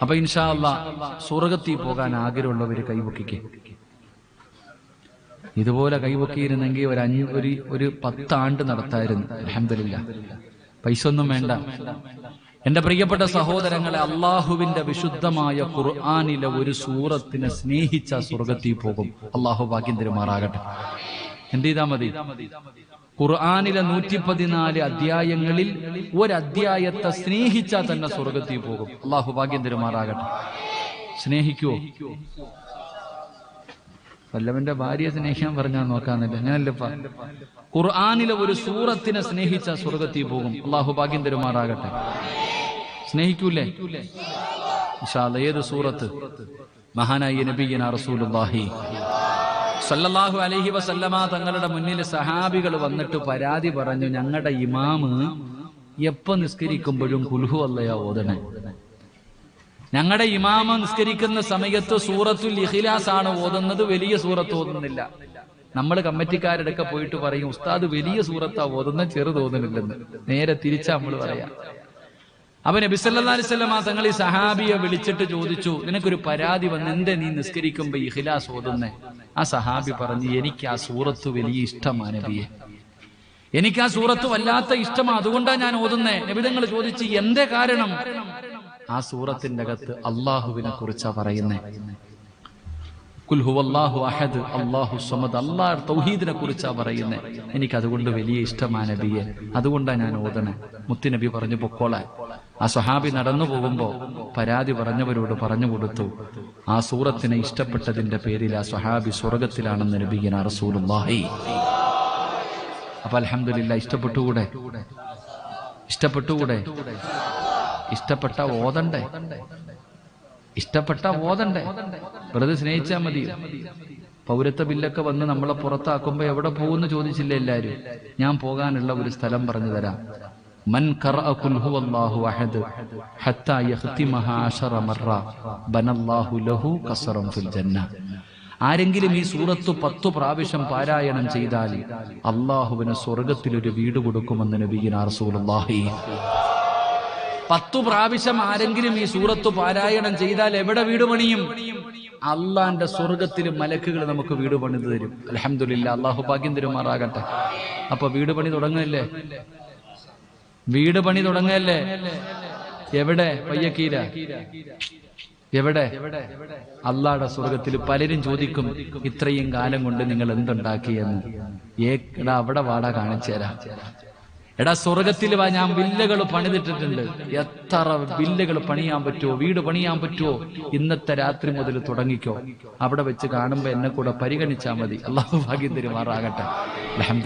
അപ്പൊ ഇൻഷാ അല്ലാഹ് സ്വർഗ്ഗത്തിൽ പോകാൻ ആഗ്രഹമുള്ളവര് കൈവക്കിക്കേ. ഇതുപോലെ കൈവക്കിയിരുന്നെങ്കിൽ ഒരു 10 ആണ്ട് നടത്തായിരുന്നു. അൽഹംദുലില്ലാഹ്. പൈസ ഒന്നും വേണ്ട. എന്റെ പ്രിയപ്പെട്ട സഹോദരങ്ങളെ, അള്ളാഹുവിന്റെ വിശുദ്ധമായ ഖുർആനിലെ ഒരു സൂറത്തിനെ സ്നേഹിച്ച സ്വർഗ്ഗത്തിൽ പോകും. അള്ളാഹു ഭാഗ്യം തരുമാറാകട്ടെ. എന്ത് ചെയ്താൽ മതി? ഖുർആനിലെ 114 അധ്യായങ്ങളിൽ ഒരധ്യായത്തെ സ്നേഹിച്ചാൽ തന്നെ സ്വർഗ്ഗത്തിൽ പോകും. അള്ളാഹു ഭാഗ്യം തരുമാറാകട്ടെ. സ്നേഹിക്കുവോ? വല്ലവന്റെ ഭാര്യയെ സ്നേഹിക്കാൻ പറഞ്ഞാൽ നോക്കാന്നില്ല. ഞാനല്ലപ്പാ. ഖുർആനിലെ ഒരു സൂറത്തിനെ സ്നേഹിച്ച സ്വർഗ്ഗത്തിൽ പോകും. അള്ളാഹു ഭാഗ്യം തരുമാറാകട്ടെ. സ്നേഹിക്കൂലേ? ഇൻഷാ അല്ലാഹ്. ഏത് സൂറത്ത്? മഹാനായ നബിയനാ റസൂലുള്ളാഹി സല്ലല്ലാഹു അലൈഹി വസല്ലമ തങ്ങളുടെ മുന്നിൽ സഹാബികൾ വന്നിട്ട് പരാതി പറഞ്ഞു, ഞങ്ങളുടെ ഇമാമ് എപ്പോ നിസ്കരിക്കുമ്പോഴും ഖുൽഹു അല്ലയാ ഓതണേ. ഞങ്ങളുടെ ഇമാമ നിസ്കരിക്കുന്ന സമയത്ത് സൂറത്തുൽ ഇഖ്ലാസ് ആണ് ഓതുന്നത്, വലിയ സൂറത്ത് ഓതുന്നില്ല. നമ്മൾ കമ്മിറ്റിക്കാരടക്ക പോയിട്ട് പറയും, ഉസ്താദ് വലിയ സൂറത്താ ഓതുന്ന, ചെറുത് ഓതുന്നില്ലെന്ന്. നേരെ തിരിച്ചാ നമ്മൾ പറയാ. അപ്പൊ നബി സല്ലല്ലാഹു അലൈഹി വസല്ലം തങ്ങൾ ഈ സഹാബിയെ വിളിച്ചിട്ട് ചോദിച്ചു, നിനക്കൊരു പരാതി വന്ന്, എന്തേ നീ നിസ്കരിക്കുമ്പോ ഇഖ്ലാസ് ഓതുന്നേ? ആ സഹാബി പറഞ്ഞു, എനിക്ക് ആ സൂറത്ത് വലിയ ഇഷ്ടമാണ് നബിയെ, എനിക്ക് ആ സൂറത്ത് വല്ലാത്ത ഇഷ്ടമാണ്, അതുകൊണ്ടാണ് ഞാൻ ഓതുന്നേ. നബി തങ്ങൾ ചോദിച്ചു, എന്തേ കാരണം? ആ സൂറത്തിന്റെ അകത്ത് അള്ളാഹുവിനെ കുറിച്ചാ പറയുന്നേ. ഖുൽ ഹുവല്ലാഹു അഹദ് അല്ലാഹു സമദ്, അല്ലാഹ് തൗഹീദിനെ കുറിച്ചാ പറയുന്നേ. എനിക്ക് അതുകൊണ്ട് വലിയ ഇഷ്ടമാണ് നബിയെ, അതുകൊണ്ടാണ് ഞാൻ ഓതണേ. മുത്തുനബി പറഞ്ഞു പൊക്കോളാൻ. ആ സ്വഹാബി നടന്നു പോകുമ്പോ പരാതി പറഞ്ഞവരോട് പറഞ്ഞു കൊടുത്തു, ആ സൂറത്തിനെ ഇഷ്ടപ്പെട്ടതിന്റെ പേരിൽ ആ സ്വഹാബി സ്വർഗത്തിലാണെന്ന് നബിയനാ റസൂലുള്ളാഹി. അപ്പൊ അൽഹംദുലില്ലാഹ്. ഇഷ്ടപ്പെട്ടുകൂടെ? ഇഷ്ടപ്പെട്ടുകൂടെ? ഇഷ്ടപ്പെട്ട ഓതണ്ടേ? ഇഷ്ടപ്പെട്ട ഓതണ്ടേ? വെറുതെ സ്നേഹിച്ചാൽ മതി. പൗരത്വ ബില്ലൊക്കെ വന്ന് നമ്മളെ പുറത്താക്കുമ്പോ എവിടെ പോകുമെന്ന് ചോദിച്ചില്ല എല്ലാരും. ഞാൻ പോകാനുള്ള ഒരു സ്ഥലം പറഞ്ഞു തരാം. മൻ ഖറഅ ഖുൽ ഹുവല്ലാഹു അഹദ് ഹത്താ യഖ്തിമഹ 10 മറ ബനല്ലാഹു ലഹു ഖസറൻ ഫിൽ ജന്ന. ആരെങ്കിലും ഈ സൂറത്ത് 10 പ്രാവശ്യം പാരായണം ചെയ്താൽ അള്ളാഹുവിന് സ്വർഗത്തിൽ ഒരു വീട് കൊടുക്കുമെന്ന് നബിയനാ റസൂലുള്ളാഹി. 10 പ്രാവശ്യം ആരെങ്കിലും ഈ സൂറത്ത് പാരായണം ചെയ്താൽ എവിടെ വീട് പണിയും? അള്ളാന്റെ സ്വർഗത്തിൽ മലക്കുകൾ നമുക്ക് വീട് പണിത് തരും. അൽഹംദുലില്ലാഹ്. അള്ളാഹു ഭാഗ്യം തരുമാറാകട്ടെ. അപ്പൊ വീട് പണി തുടങ്ങല്ലേ? വീട് പണി തുടങ്ങല്ലേ? എവിടെ? പയ്യക്കീര. എവിടെ? അള്ളാഹുടെ സ്വർഗത്തിൽ. പലരും ചോദിക്കും, ഇത്രയും കാലം കൊണ്ട് നിങ്ങൾ എന്തുണ്ടാക്കിയെന്ന്. എടാ അവിടെ വാട കാണിച്ചു തരാം. എടാ സ്വർഗത്തിൽ വാ, ഞാൻ വില്ലകൾ പണിതിട്ടിട്ടുണ്ട്. എത്ര വില്ലകൾ പണിയാൻ പറ്റുമോ, വീട് പണിയാൻ പറ്റുമോ, ഇന്നത്തെ രാത്രി മുതൽ തുടങ്ങിക്കോ. അവിടെ വെച്ച് കാണുമ്പോ എന്നെ കൂടെ പരിഗണിച്ചാൽ മതി. അള്ളാഹു ഭാഗ്യം തരുമാറാകട്ടെ. അൽഹംദുലില്ലാഹ്.